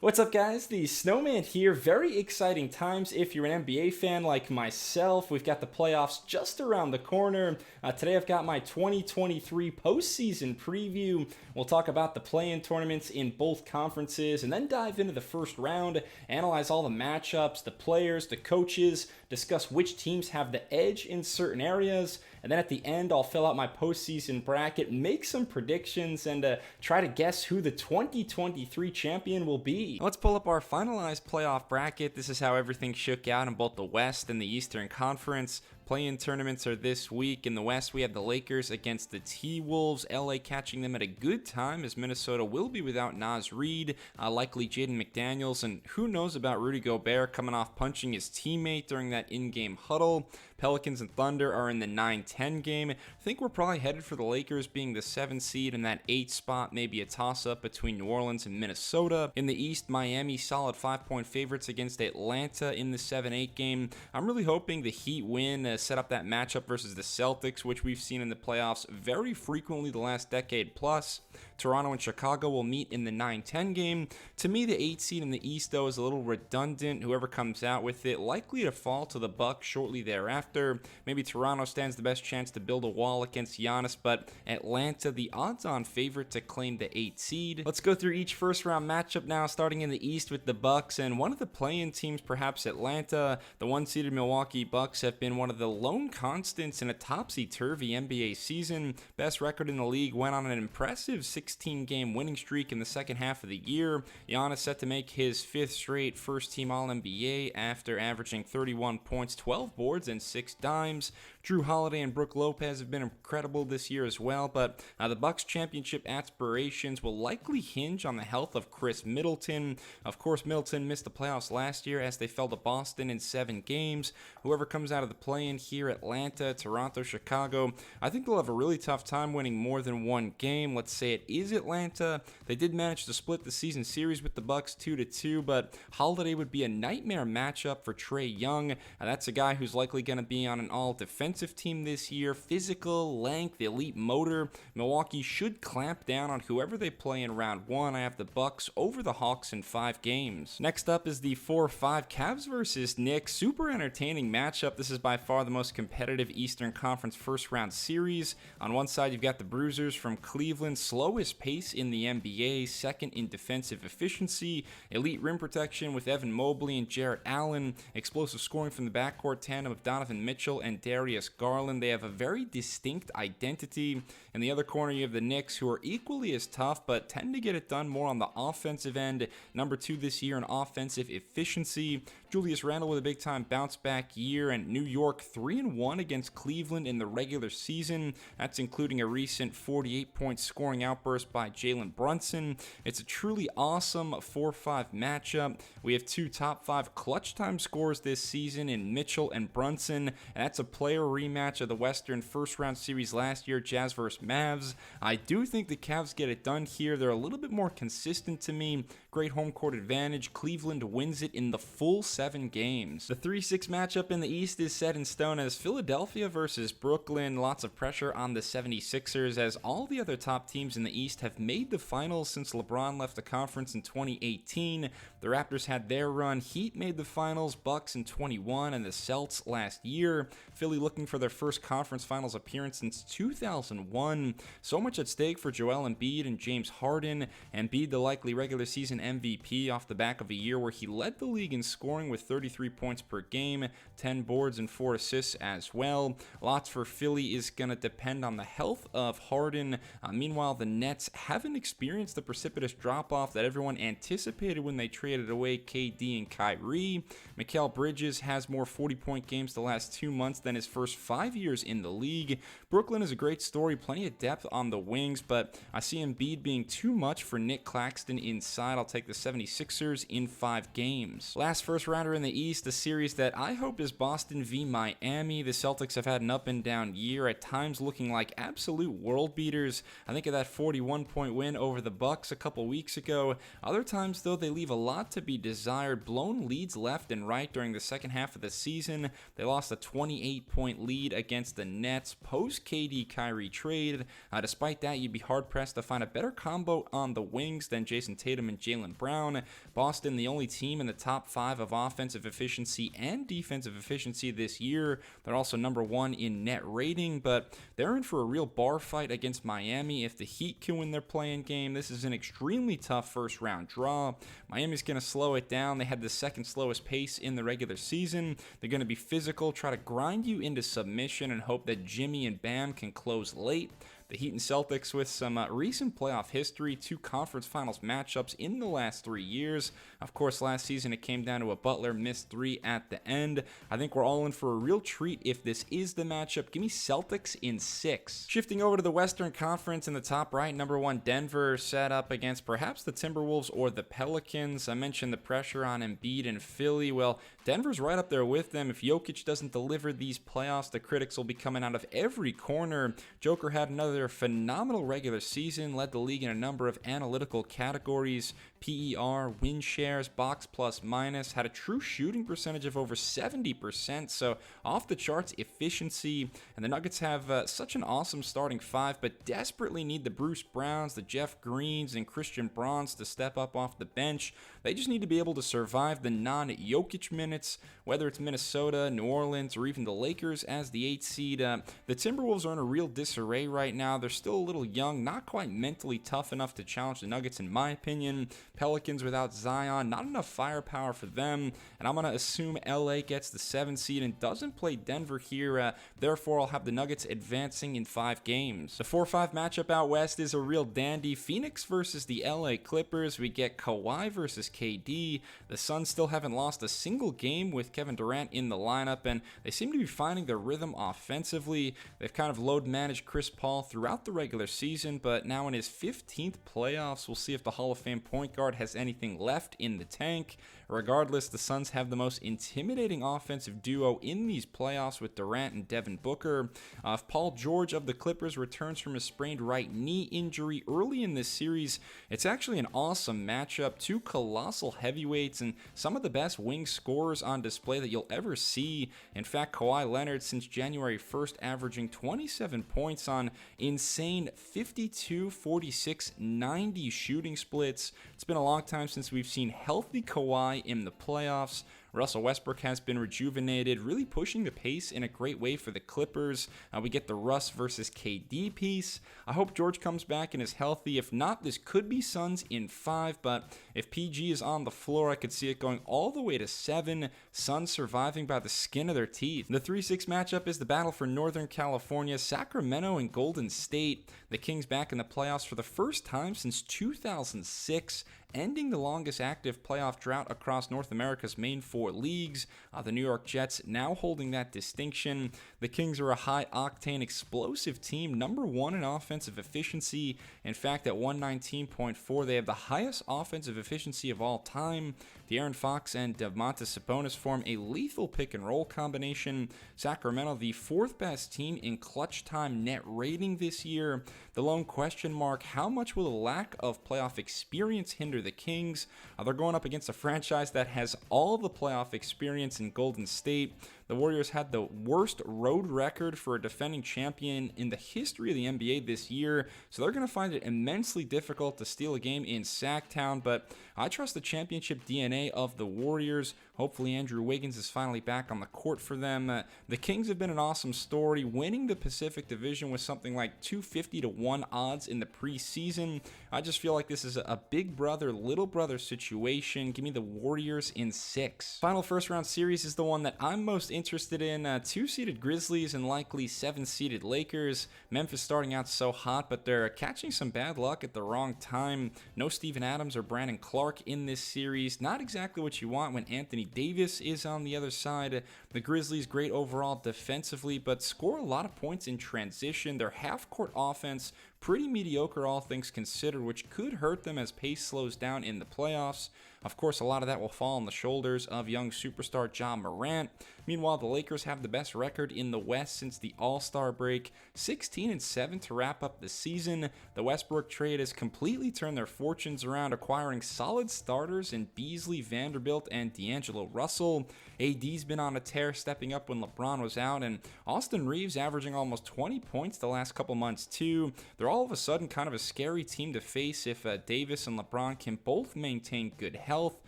What's up, guys? The Snowman here. Very exciting times if you're an NBA fan like myself. We've got the playoffs just around the corner. Today I've got my 2023 postseason preview. We'll talk about the play-in tournaments in both conferences and then dive into the first round, analyze all the matchups, the players, the coaches, discuss which teams have the edge in certain areas, and then at the end I'll fill out my postseason bracket, make some predictions, and try to guess who the 2023 champion will be. Let's pull up our finalized playoff bracket. This is how everything shook out in both the West and the Eastern Conference. Play-in tournaments are this week. In the West, we have the Lakers against the T-Wolves. LA catching them at a good time as Minnesota will be without Naz Reid, likely Jaden McDaniels, and who knows about Rudy Gobert coming off punching his teammate during that in-game huddle. Pelicans and Thunder are in the 9-10 game. I think we're probably headed for the Lakers being the 7th seed and that 8th spot, maybe a toss-up between New Orleans and Minnesota. In the East, Miami solid 5-point favorites against Atlanta in the 7-8 game. I'm really hoping the Heat win, set up that matchup versus the Celtics, which we've seen in the playoffs very frequently the last decade plus. Toronto and Chicago will meet in the 9-10 game. To me, the 8th seed in the East, though, is a little redundant. Whoever comes out with it, likely to fall to the Bucks shortly thereafter. Maybe Toronto stands the best chance to build a wall against Giannis, but Atlanta, the odds-on favorite to claim the 8th seed. Let's go through each first-round matchup now, starting in the East with the Bucks, and one of the play-in teams, perhaps Atlanta. The one-seeded Milwaukee Bucks have been one of the lone constants in a topsy-turvy NBA season. Best record in the league, went on an impressive 16-game winning streak in the second half of the year. Giannis set to make his 5th straight first-team All-NBA after averaging 31 points, 12 boards, and 6 dimes. Drew Holiday and Brook Lopez have been incredible this year as well, but the Bucks' championship aspirations will likely hinge on the health of Chris Middleton. Of course, Middleton missed the playoffs last year as they fell to Boston in 7 games. Whoever comes out of the play-in here, Atlanta, Toronto, Chicago, I think they'll have a really tough time winning more than one game. Let's say it is Atlanta. They did manage to split the season series with the Bucks 2-2, but Holiday would be a nightmare matchup for Trae Young. That's a guy who's likely going to be on an all-defensive team this year. Physical, length, elite motor. Milwaukee should clamp down on whoever they play in round 1. I have the Bucks over the Hawks in 5 games. Next up is the 4-5 Cavs versus Knicks. Super entertaining matchup. This is by far the most competitive Eastern Conference first-round series. On one side, you've got the Bruisers from Cleveland, slowest pace in the NBA, second in defensive efficiency, elite rim protection with Evan Mobley and Jarrett Allen, explosive scoring from the backcourt tandem of Donovan Mitchell and Darius Garland. They have a very distinct identity. In the other corner, you have the Knicks, who are equally as tough, but tend to get it done more on the offensive end. Number 2 this year in offensive efficiency. Julius Randle with a big-time bounce-back year, and New York 3-1 against Cleveland in the regular season. That's including a recent 48-point scoring outburst by Jalen Brunson. It's a truly awesome 4-5 matchup. We have 2 top 5 clutch time scorers this season in Mitchell and Brunson, and that's a player rematch of the Western first-round series last year, Jazz vs. Mavs. I do think the Cavs get it done here. They're a little bit more consistent to me. Great home court advantage. Cleveland wins it in the full 7 games. The 3-6 matchup in the East is set in stone as Philadelphia versus Brooklyn. Lots of pressure on the 76ers as all the other top teams in the East have made the finals since LeBron left the conference in 2018. The Raptors had their run. Heat made the finals, Bucks in 21, and the Celts last year. Philly looking for their first conference finals appearance since 2001. So much at stake for Joel Embiid and James Harden. Embiid, the likely regular season MVP off the back of a year where he led the league in scoring with 33 points per game, 10 boards and 4 assists as well. Lots for Philly is going to depend on the health of Harden. Meanwhile, the Nets haven't experienced the precipitous drop-off that everyone anticipated when they traded away KD and Kyrie. Mikal Bridges has more 40-point games the last 2 months than his first 5 years in the league. Brooklyn is a great story, plenty of depth on the wings, but I see Embiid being too much for Nick Claxton inside. I'll take the 76ers in 5 games. Last first rounder in the East, a series that I hope is Boston v Miami. The Celtics have had an up and down year, at times looking like absolute world beaters. I think of that 41-point win over the Bucks a couple weeks ago. Other times, though, they leave a lot to be desired. Blown leads left and right during the second half of the season. They lost a 28-point lead against the Nets post KD Kyrie trade. Despite that, you'd be hard-pressed to find a better combo on the wings than Jason Tatum and Jaylen Brown. Boston, the only team in the top 5 of offensive efficiency and defensive efficiency this year. They're also number 1 in net rating, but they're in for a real bar fight against Miami. If the Heat can win their play-in game, this is an extremely tough first-round draw. Miami's going to slow it down. They had the second slowest pace in the regular season. They're going to be physical, try to grind you into submission, and hope that Jimmy and Bam can close late. The Heat and Celtics with some recent playoff history, 2 conference finals matchups in the last 3 years. Of course, last season it came down to a Butler missed 3 at the end. I think we're all in for a real treat if this is the matchup. Give me Celtics in 6. Shifting over to the Western Conference in the top right, number 1 Denver set up against perhaps the Timberwolves or the Pelicans. I mentioned the pressure on Embiid and Philly. Well, Denver's right up there with them. If Jokic doesn't deliver these playoffs, the critics will be coming out of every corner. Joker had another phenomenal regular season, led the league in a number of analytical categories: PER, win shares, box plus minus, had a true shooting percentage of over 70%, so off the charts efficiency. And the Nuggets have such an awesome starting 5, but desperately need the Bruce Browns, the Jeff Greens, and Christian Bronze to step up off the bench. They just need to be able to survive the non-Jokic minutes, whether it's Minnesota, New Orleans, or even the Lakers as the 8th seed. The Timberwolves are in a real disarray right now. They're still a little young, not quite mentally tough enough to challenge the Nuggets in my opinion. Pelicans without Zion, not enough firepower for them, and I'm going to assume LA gets the 7th seed and doesn't play Denver here. Therefore, I'll have the Nuggets advancing in 5 games. The 4-5 matchup out west is a real dandy. Phoenix versus the LA Clippers. We get Kawhi versus KD. The Suns still haven't lost a single game with Kevin Durant in the lineup, and they seem to be finding their rhythm offensively. They've kind of load managed Chris Paul throughout the regular season, but now in his 15th playoffs, we'll see if the Hall of Fame point guard has anything left in the tank. Regardless, the Suns have the most intimidating offensive duo in these playoffs with Durant and Devin Booker. If Paul George of the Clippers returns from a sprained right knee injury early in this series, it's actually an awesome matchup. 2 colossal heavyweights and some of the best wing scorers on display that you'll ever see. In fact, Kawhi Leonard since January 1st averaging 27 points on insane 52, 46, 90 shooting splits. It's been a long time since we've seen healthy Kawhi in the playoffs. Russell Westbrook has been rejuvenated, really pushing the pace in a great way for the Clippers. We get the Russ versus KD piece. I hope George comes back and is healthy. If not, this could be Suns in 5, but if PG is on the floor, I could see it going all the way to 7. Suns surviving by the skin of their teeth. The 3-6 matchup is the battle for Northern California, Sacramento and Golden State. The Kings back in the playoffs for the first time since 2006, ending the longest active playoff drought across North America's main 4 leagues. The New York Jets now holding that distinction. The Kings are a high-octane, explosive team, number 1 in offensive efficiency. In fact, at 119.4, they have the highest offensive efficiency of all time. De'Aaron Fox and Domantas Sabonis form a lethal pick-and-roll combination. Sacramento, the 4th best team in clutch time net rating this year. The lone question mark, how much will the lack of playoff experience hinder the Kings? They're going up against a franchise that has all the playoff experience in Golden State. The Warriors had the worst road record for a defending champion in the history of the NBA this year, so they're going to find it immensely difficult to steal a game in Sacktown, but I trust the championship DNA of the Warriors. Hopefully Andrew Wiggins is finally back on the court for them. The Kings have been an awesome story, winning the Pacific Division with something like 250 to 1 odds in the preseason. I just feel like this is a big brother, little brother situation. Give me the Warriors in 6. Final first round series is the one that I'm most interested in. 2-seeded Grizzlies and likely 7-seeded Lakers. Memphis starting out so hot, but they're catching some bad luck at the wrong time. No Steven Adams or Brandon Clark in this series. Not exactly what you want when Anthony Davis is on the other side. The Grizzlies great overall defensively, but score a lot of points in transition. Their half-court offense pretty mediocre all things considered, which could hurt them as pace slows down in the playoffs. Of course, a lot of that will fall on the shoulders of young superstar Ja Morant. Meanwhile, the Lakers have the best record in the West since the All-Star break, 16-7 to wrap up the season. The Westbrook trade has completely turned their fortunes around, acquiring solid starters in Beasley, Vanderbilt, and D'Angelo Russell. AD's been on a tear, stepping up when LeBron was out, and Austin Reeves averaging almost 20 points the last couple months too. They're all of a sudden kind of a scary team to face if Davis and LeBron can both maintain good health.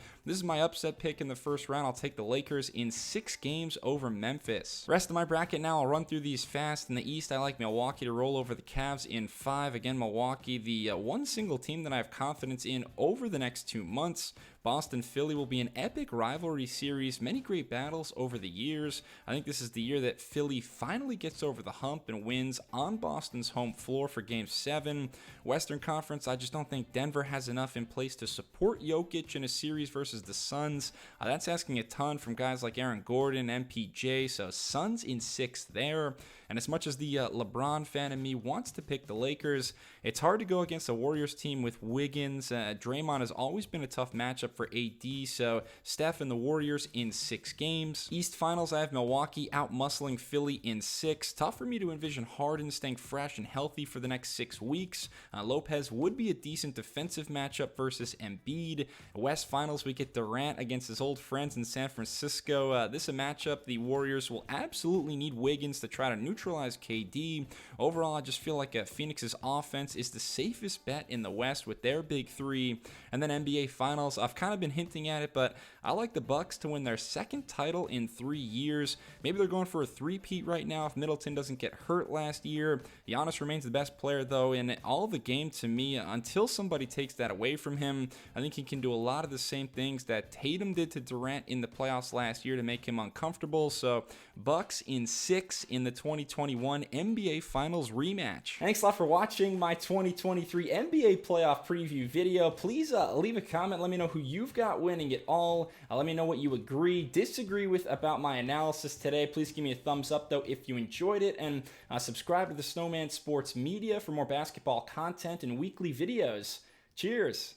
This is my upset pick in the first round. I'll take the Lakers in 6 games over Memphis. Rest of my bracket now, I'll run through these fast. In the East, I like Milwaukee to roll over the Cavs in 5. Again, Milwaukee, the one single team that I have confidence in over the next 2 months. Boston-Philly will be an epic rivalry series, many great battles over the years. I think this is the year that Philly finally gets over the hump and wins on Boston's home floor for Game 7. Western Conference, I just don't think Denver has enough in place to support Jokic in a series versus the Suns. That's asking a ton from guys like Aaron Gordon, MPJ, so Suns in 6 there. And as much as the LeBron fan in me wants to pick the Lakers, it's hard to go against a Warriors team with Wiggins. Draymond has always been a tough matchup for AD, so Steph and the Warriors in 6 games. East Finals, I have Milwaukee out-muscling Philly in 6. Tough for me to envision Harden staying fresh and healthy for the next 6 weeks. Lopez would be a decent defensive matchup versus Embiid. West Finals, we get Durant against his old friends in San Francisco. This is a matchup the Warriors will absolutely need Wiggins to try to neutralize KD. Overall, I just feel like Phoenix's offense is the safest bet in the West with their big 3. And then NBA Finals, I've kind of been hinting at it, but I like the Bucks to win their 2nd title in 3 years. Maybe they're going for a 3-peat right now if Middleton doesn't get hurt last year. Giannis remains the best player, though, in all the game to me. Until somebody takes that away from him, I think he can do a lot of the same things that Tatum did to Durant in the playoffs last year to make him uncomfortable. So Bucks in 6 in the 2021 NBA Finals rematch. Thanks a lot for watching my 2023 NBA playoff preview video. Please leave a comment. Let me know who you've got winning it all. Let me know what you agree, disagree with about my analysis today. Please give me a thumbs up, though, if you enjoyed it. And subscribe to the Snowman Sports Media for more basketball content and weekly videos. Cheers.